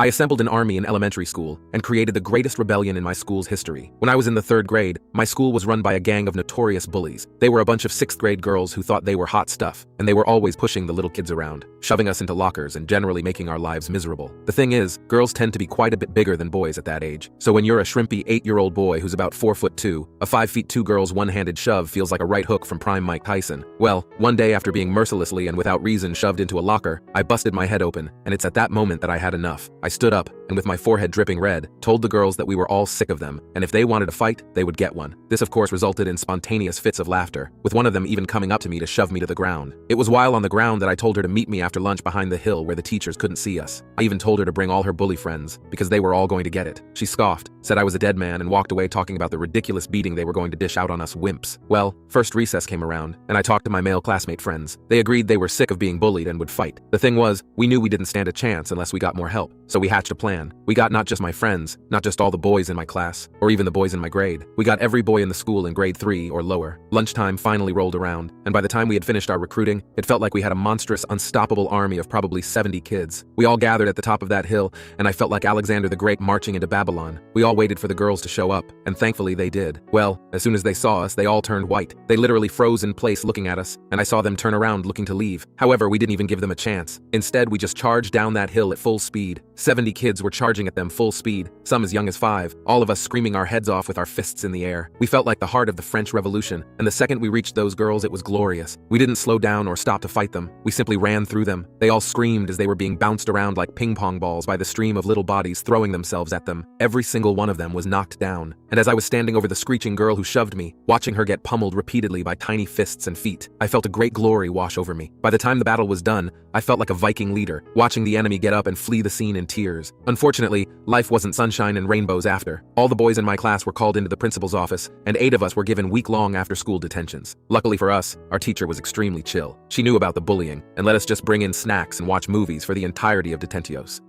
I assembled an army in elementary school and created the greatest rebellion in my school's history. When I was in the 3rd grade, my school was run by a gang of notorious bullies. They were a bunch of 6th grade girls who thought they were hot stuff, and they were always pushing the little kids around, shoving us into lockers and generally making our lives miserable. The thing is, girls tend to be quite a bit bigger than boys at that age. So when you're a shrimpy 8-year-old boy who's about 4'2", a 5'2" girl's one-handed shove feels like a right hook from prime Mike Tyson. Well, one day after being mercilessly and without reason shoved into a locker, I busted my head open, and it's at that moment that I had enough. I stood up, and with my forehead dripping red, told the girls that we were all sick of them, and if they wanted to fight, they would get one. This of course resulted in spontaneous fits of laughter, with one of them even coming up to me to shove me to the ground. It was while on the ground that I told her to meet me after lunch behind the hill where the teachers couldn't see us. I even told her to bring all her bully friends, because they were all going to get it. She scoffed, said I was a dead man, and walked away talking about the ridiculous beating they were going to dish out on us wimps. Well, first recess came around, and I talked to my male classmate friends. They agreed they were sick of being bullied and would fight. The thing was, we knew we didn't stand a chance unless we got more help, so we hatched a plan. We got not just my friends, not just all the boys in my class, or even the boys in my grade. We got every boy in the school in grade 3 or lower. Lunchtime finally rolled around, and by the time we had finished our recruiting, it felt like we had a monstrous, unstoppable army of probably 70 kids. We all gathered at the top of that hill, and I felt like Alexander the Great marching into Babylon. We all waited for the girls to show up, and thankfully they did. Well, as soon as they saw us, they all turned white. They literally froze in place looking at us, and I saw them turn around looking to leave. However, we didn't even give them a chance. Instead, we just charged down that hill at full speed. 70 kids were charging at them full speed, some as young as 5, all of us screaming our heads off with our fists in the air. We felt like the heart of the French Revolution, and the second we reached those girls, it was glorious. We didn't slow down or stop to fight them. We simply ran through them. They all screamed as they were being bounced around like ping-pong balls by the stream of little bodies throwing themselves at them. Every single one of them was knocked down, and as I was standing over the screeching girl who shoved me, watching her get pummeled repeatedly by tiny fists and feet, I felt a great glory wash over me. By the time the battle was done, I felt like a Viking leader, watching the enemy get up and flee the scene in tears. Unfortunately, life wasn't sunshine and rainbows after. All the boys in my class were called into the principal's office, and 8 of us were given week-long after-school detentions. Luckily for us, our teacher was extremely chill. She knew about the bullying, and let us just bring in snacks and watch movies for the entirety of detentios.